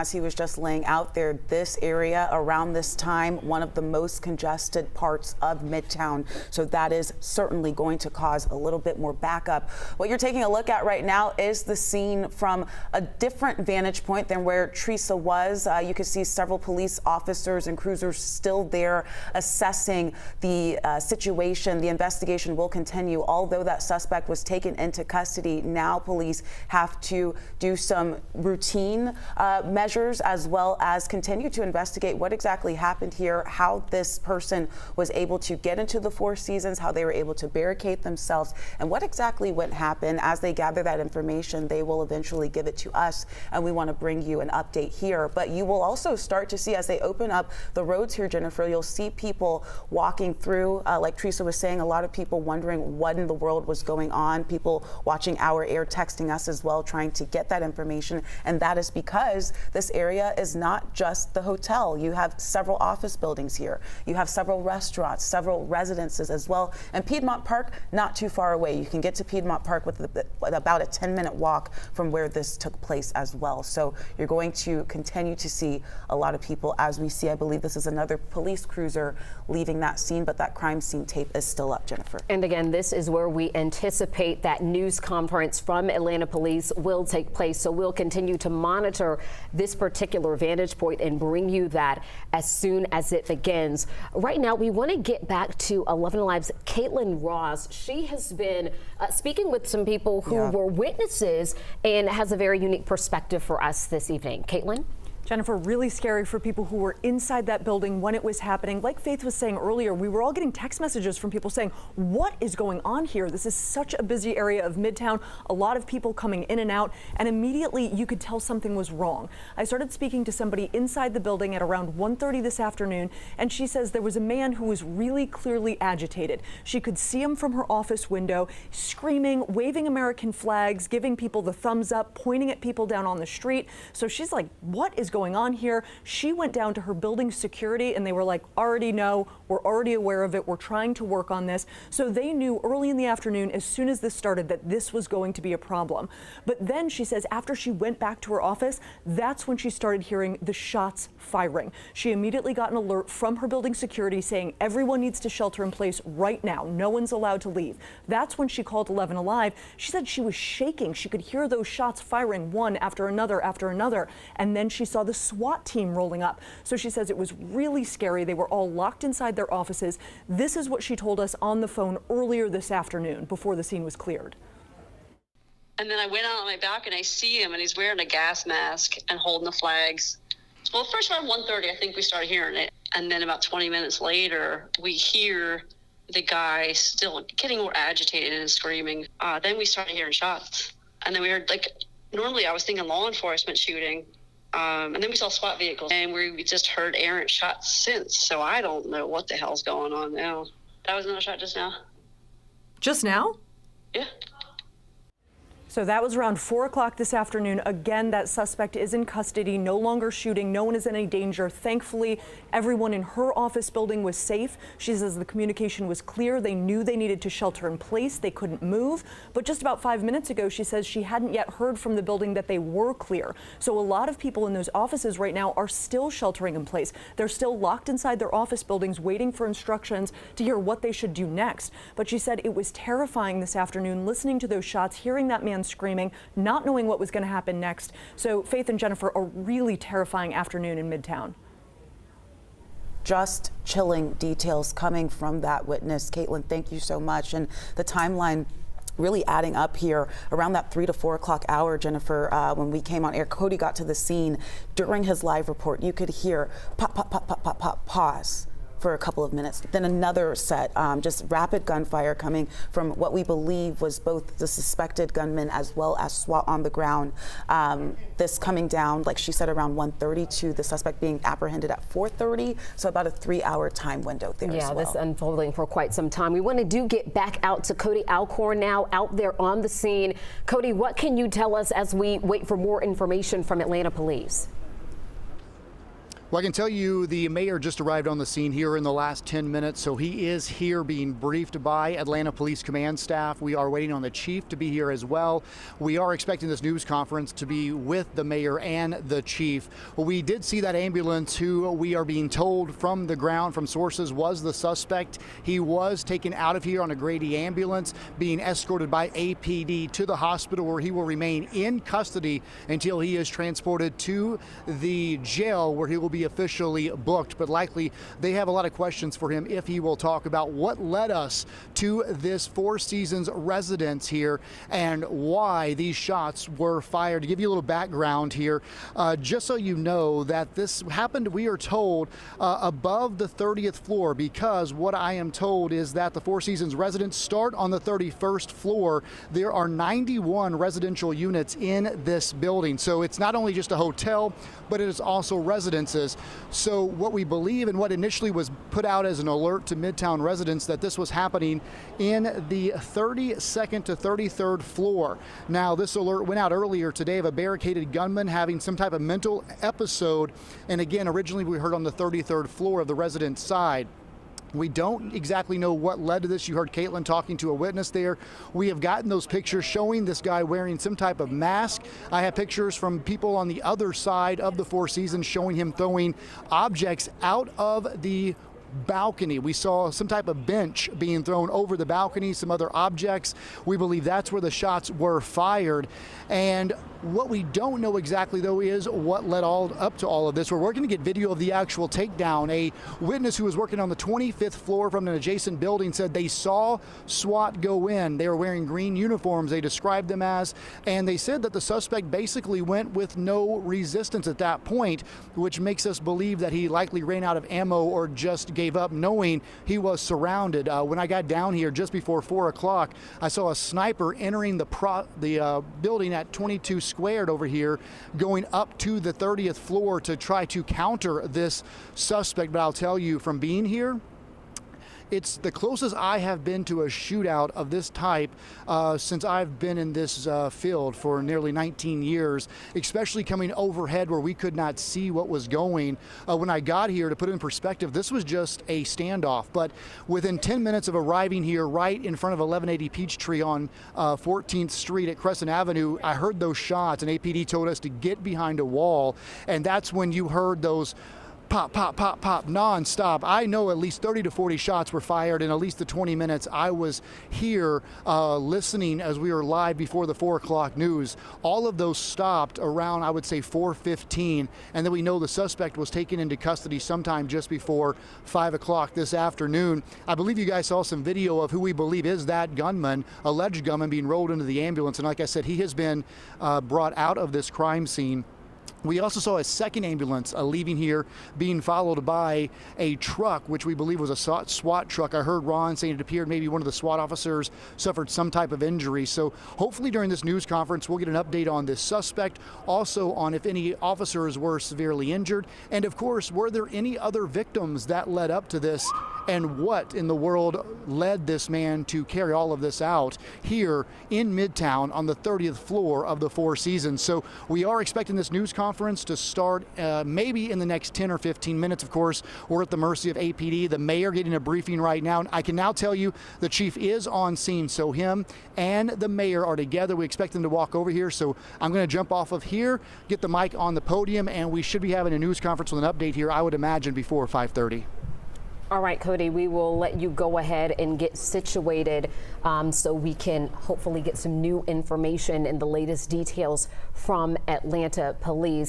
As he was just laying out there, this area around this time, one of the most congested parts of Midtown. So that is certainly going to cause a little bit more backup. What you're taking a look at right now is the scene from a different vantage point than where Teresa was. You can see several police officers and cruisers still there assessing the situation. The investigation will continue. Although that suspect was taken into custody, now police have to do some routine measures as well as continue to investigate what exactly happened here, how this person was able to get into the Four Seasons, how they were able to barricade themselves, and what exactly went happen. As they gather that information, they will eventually give it to us, and we want to bring you an update here. But you will also start to see, as they open up the roads here, Jennifer, you'll see people walking through, like Teresa was saying, a lot of people wondering what in the world was going on, people watching Our Air, texting us as well, trying to get that information, and that is because this area is not just the hotel. You have several office buildings here. You have several restaurants, several residences as well. And Piedmont Park, not too far away. You can get to Piedmont Park with about a 10-minute walk from where this took place as well. So you're going to continue to see a lot of people, as we see. I believe this is another police cruiser leaving that scene, but that crime scene tape is still up, Jennifer. And again, this is where we anticipate that news conference from Atlanta Police will take place. So we'll continue to monitor this particular vantage point and bring you that as soon as it begins. Right now, we want to get back to 11 Alive's Caitlin Ross. She has been speaking with some people who were witnesses and has a very unique perspective for us this evening. Caitlin? Jennifer, really scary for people who were inside that building when it was happening. Like Faith was saying earlier, we were all getting text messages from people saying, what is going on here? This is such a busy area of Midtown, a lot of people coming in and out, and immediately you could tell something was wrong. I started speaking to somebody inside the building at around 1:30 this afternoon, and she says there was a man who was really clearly agitated. She could see him from her office window, screaming, waving American flags, giving people the thumbs up, pointing at people down on the street. So she's like, what is going on here? She went down to her building security and they were like, already know, we're already aware of it, we're trying to work on this. So they knew early in the afternoon, as soon as this started, that this was going to be a problem. But then she says after she went back to her office, that's when she started hearing the shots firing. She immediately got an alert from her building security saying everyone needs to shelter in place right now. No one's allowed to leave. That's when she called 11 Alive. She said she was shaking. She could hear those shots firing one after another, and then she saw the SWAT team rolling up. So she says it was really scary. They were all locked inside their offices. This is what she told us on the phone earlier this afternoon before the scene was cleared. And then I went out on my balcony, I see him, and he's wearing a gas mask and holding the flags. Well, first around 1:30, I think we started hearing it. And then about 20 minutes later, we hear the guy still getting more agitated and screaming. Then we started hearing shots. And then we heard, like, normally I was thinking law enforcement shooting. And then we saw SWAT vehicles, and we just heard errant shots since. So I don't know what the hell's going on now. That was another shot just now. Just now? Yeah. So that was around 4 o'clock this afternoon. Again, that suspect is in custody, no longer shooting. No one is in any danger. Thankfully, everyone in her office building was safe. She says the communication was clear. They knew they needed to shelter in place. They couldn't move. But just about 5 minutes ago, she says she hadn't yet heard from the building that they were clear. So a lot of people in those offices right now are still sheltering in place. They're still locked inside their office buildings waiting for instructions to hear what they should do next. But she said it was terrifying this afternoon listening to those shots, hearing that man screaming, not knowing what was going to happen next. So Faith and Jennifer, a really terrifying afternoon in Midtown. Just chilling details coming from that witness. Caitlin, thank you so much. And the timeline really adding up here around that 3 to 4 o'clock hour, Jennifer, when we came on air, Cody got to the scene. During his live report, you could hear pop, pop, pop, pop, pop, pop, pause for a couple of minutes. Then another set, just rapid gunfire coming from what we believe was both the suspected gunman as well as SWAT on the ground. This coming down, like she said, around 1:30 to the suspect being apprehended at 4:30. So about a 3-hour time window there as well. Yeah, this unfolding for quite some time. We want to get back out to Cody Alcorn now, out there on the scene. Cody, what can you tell us as we wait for more information from Atlanta Police? Well, I can tell you the mayor just arrived on the scene here in the last 10 minutes, so he is here being briefed by Atlanta Police Command staff. We are waiting on the chief to be here as well. We are expecting this news conference to be with the mayor and the chief. We did see that ambulance, who we are being told from the ground, from sources, was the suspect. He was taken out of here on a Grady ambulance, being escorted by APD to the hospital, where he will remain in custody until he is transported to the jail, where he will be officially booked. But likely they have a lot of questions for him if he will talk about what led us to this Four Seasons residence here and why these shots were fired. To give you a little background here, just so you know that this happened, we are told, above the 30th floor, because what I am told is that the Four Seasons residents start on the 31st floor. There are 91 residential units in this building, so it's not only just a hotel, but it is also residences. So what we believe, and what initially was put out as an alert to Midtown residents, that this was happening in the 32nd to 33rd floor. Now, this alert went out earlier today of a barricaded gunman having some type of mental episode, and again, originally we heard on the 33rd floor of the residence side. We don't exactly know what led to this. You heard Caitlin talking to a witness there. We have gotten those pictures showing this guy wearing some type of mask. I have pictures from people on the other side of the Four Seasons showing him throwing objects out of the balcony. We saw some type of bench being thrown over the balcony, some other objects. We believe that's where the shots were fired. And what we don't know exactly, though, is what led up to all of this. We're working to get video of the actual takedown. A witness who was working on the 25th floor from an adjacent building said they saw SWAT go in. They were wearing green uniforms, they described them as, and they said that the suspect basically went with no resistance at that point, which makes us believe that he likely ran out of ammo or just gave up, knowing he was surrounded. When I got down here just before 4 o'clock, I saw a sniper entering the building at 22 squared over here, going up to the 30th floor to try to counter this suspect. But I'll tell you, from being here, it's the closest I have been to a shootout of this type since I've been in this field for nearly 19 years, especially coming overhead where we could not see what was going. When I got here, to put it in perspective, this was just a standoff. But within 10 minutes of arriving here, right in front of 1180 Peachtree on 14th Street at Crescent Avenue, I heard those shots, and APD told us to get behind a wall. And that's when you heard those pop, pop, pop, pop, non-stop. I know at least 30 to 40 shots were fired in at least the 20 minutes I was here listening as we were live before the 4 o'clock news. All of those stopped around, I would say, 4:15, and then we know the suspect was taken into custody sometime just before 5 o'clock this afternoon. I believe you guys saw some video of who we believe is that gunman, alleged gunman, being rolled into the ambulance, and like I said, he has been brought out of this crime scene. We also saw a second ambulance leaving here, being followed by a truck, which we believe was a SWAT truck. I heard Ron saying it appeared maybe one of the SWAT officers suffered some type of injury. So hopefully during this news conference, we'll get an update on this suspect, also on if any officers were severely injured, and of course, were there any other victims that led up to this, and what in the world led this man to carry all of this out here in Midtown on the 30th floor of the Four Seasons. So we are expecting this news conference to start maybe in the next 10 or 15 minutes. Of course, we're at the mercy of APD. The mayor getting a briefing right now. I can now tell you the chief is on scene, so him and the mayor are together. We expect them to walk over here, so I'm going to jump off of here, get the mic on the podium, and we should be having a news conference with an update here, I would imagine, before 5:30. All right, Cody, we will let you go ahead and get situated so we can hopefully get some new information and the latest details from Atlanta police.